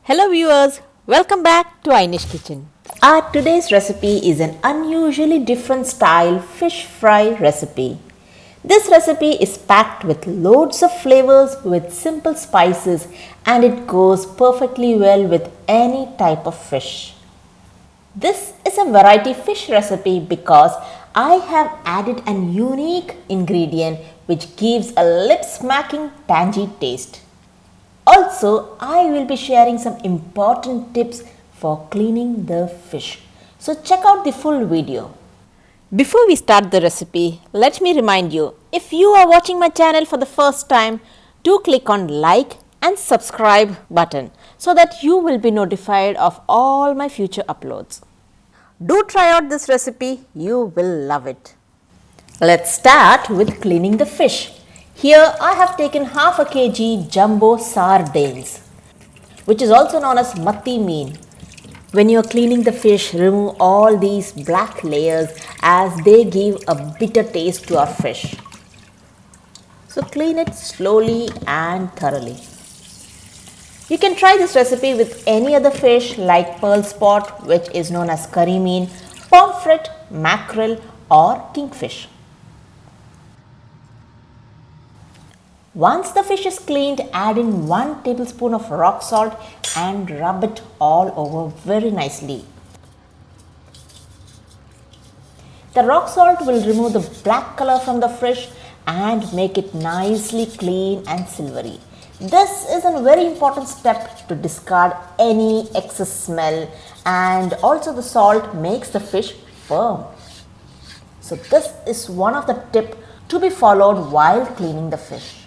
Hello viewers, welcome back to Ainish Kitchen. Our today's recipe is an unusually different style fish fry recipe. This recipe is packed with loads of flavors with simple spices and it goes perfectly well with any type of fish. This is a variety fish recipe because I have added an unique ingredient which gives a lip-smacking tangy taste. Also, I will be sharing some important tips for cleaning the fish. So check out the full video. Before we start the recipe, let me remind you, if you are watching my channel for the first time, do click on like and subscribe button so that you will be notified of all my future uploads. Do try out this recipe, you will love it. Let's start with cleaning the fish. Here I have taken half a kg jumbo sardines, which is also known as matti mean. When you are cleaning the fish, remove all these black layers as they give a bitter taste to our fish. So clean it slowly and thoroughly. You can try this recipe with any other fish like pearl spot, which is known as Cumin, Pompfret, Mackerel or kingfish. Once the fish is cleaned, add in 1 tablespoon of rock salt and rub it all over very nicely. The rock salt will remove the black color from the fish and make it nicely clean and silvery. This is a very important step to discard any excess smell, and also the salt makes the fish firm. So this is one of the tips to be followed while cleaning the fish.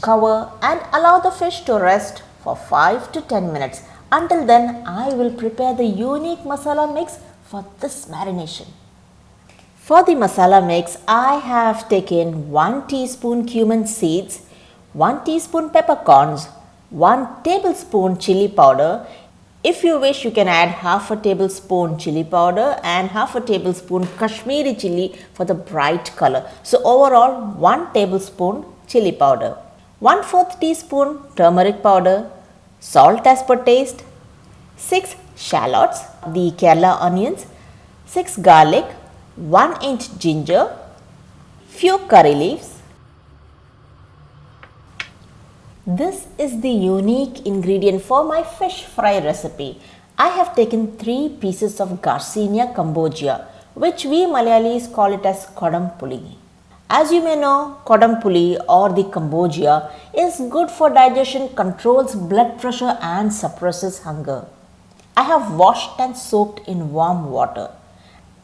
Cover and allow the fish to rest for 5 to 10 minutes. Until then, I will prepare the unique masala mix for this marination. For the masala mix, I have taken 1 teaspoon cumin seeds, 1 teaspoon peppercorns, 1 tablespoon chili powder. If you wish, you can add half a tablespoon chili powder and half a tablespoon Kashmiri chili for the bright color. So overall, 1 tablespoon chili powder. 1/4 teaspoon turmeric powder, salt as per taste, 6 shallots, the Kerala onions, 6 garlic, 1 inch ginger, few curry leaves. This is the unique ingredient for my fish fry recipe. I have taken 3 pieces of Garcinia Cambogia, which we Malayalis call it as Kudampully. As you may know, Kudampully or the Cambogia is good for digestion, controls blood pressure and suppresses hunger. I have washed and soaked in warm water,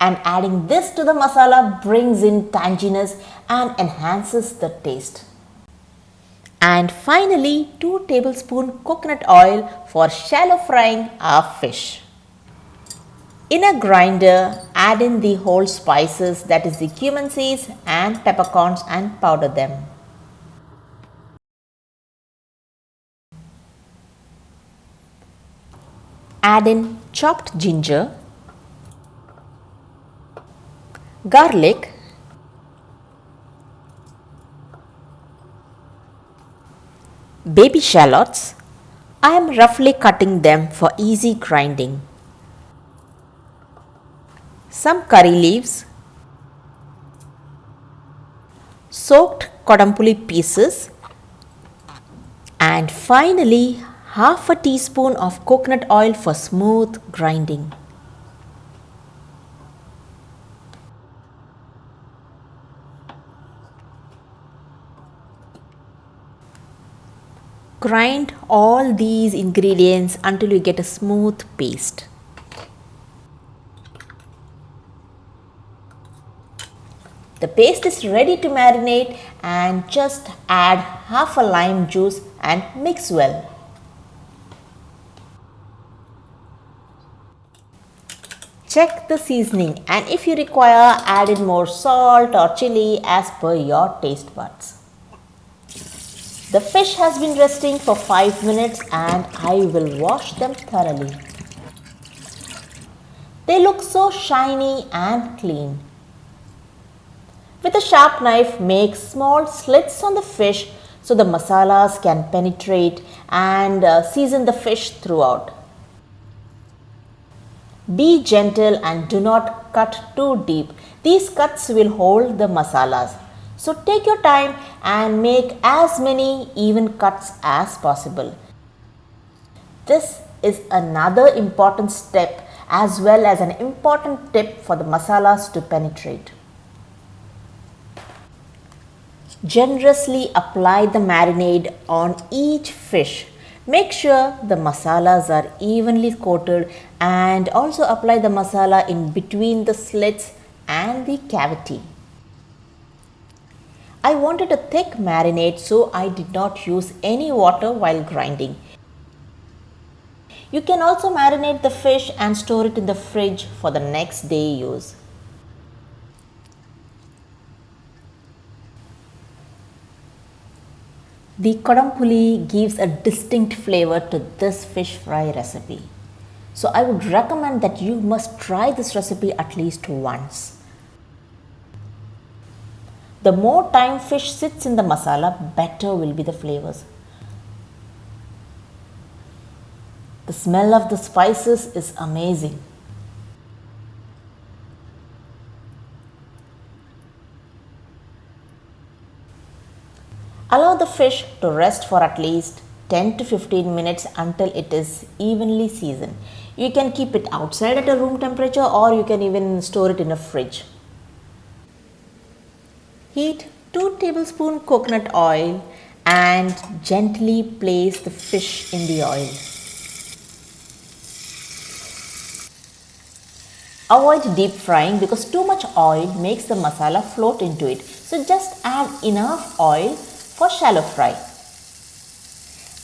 and adding this to the masala brings in tanginess and enhances the taste. And finally, 2 tablespoons coconut oil for shallow frying our fish. In a grinder, add in the whole spices, that is the cumin seeds and peppercorns, and powder them. Add in chopped ginger, garlic, baby shallots. I am roughly cutting them for easy grinding. Some curry leaves, soaked Kudampully pieces, and finally half a teaspoon of coconut oil for smooth grinding. Grind all these ingredients until you get a smooth paste. The paste is ready to marinate, and just add half a lime juice and mix well. Check the seasoning, and if you require, add in more salt or chili as per your taste buds. The fish has been resting for 5 minutes and I will wash them thoroughly. They look so shiny and clean. With a sharp knife, make small slits on the fish so the masalas can penetrate and season the fish throughout. Be gentle and do not cut too deep. These cuts will hold the masalas. So take your time and make as many even cuts as possible. This is another important step as well as an important tip for the masalas to penetrate. Generously apply the marinade on each fish. Make sure the masalas are evenly coated and also apply the masala in between the slits and the cavity. I wanted a thick marinade, so I did not use any water while grinding. You can also marinate the fish and store it in the fridge for the next day use. The Kudampully gives a distinct flavor to this fish fry recipe. So I would recommend that you must try this recipe at least once. The more time fish sits in the masala, better will be the flavors. The smell of the spices is amazing. Allow the fish to rest for at least 10 to 15 minutes until it is evenly seasoned. You can keep it outside at a room temperature or you can even store it in a fridge. Heat 2 tablespoons coconut oil and gently place the fish in the oil. Avoid deep frying because too much oil makes the masala float into it. So just add enough oil for shallow fry.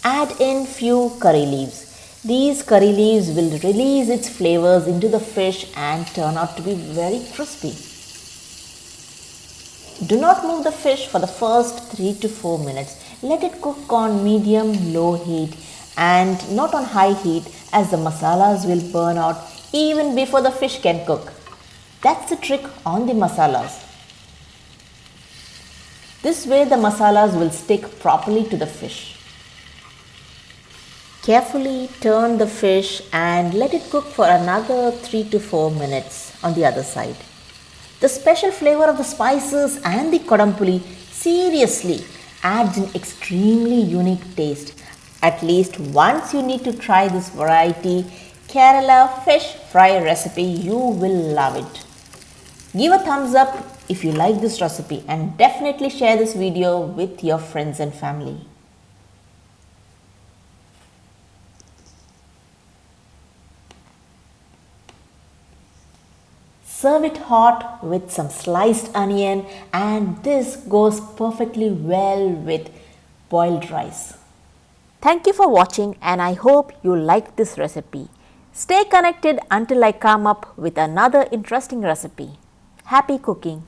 Add in few curry leaves. These curry leaves will release its flavors into the fish and turn out to be very crispy. Do not move the fish for the first 3 to 4 minutes. Let it cook on medium-low heat and not on high heat, as the masalas will burn out even before the fish can cook. That's the trick on the masalas. This way the masalas will stick properly to the fish. Carefully turn the fish and let it cook for another 3 to 4 minutes on the other side. The special flavor of the spices and the Kudampully seriously adds an extremely unique taste. At least once you need to try this variety Kerala fish fry recipe, you will love it. Give a thumbs up if you like this recipe and definitely share this video with your friends and family. Serve it hot with some sliced onion, and this goes perfectly well with boiled rice. Thank you for watching and I hope you like this recipe. Stay connected until I come up with another interesting recipe. Happy cooking!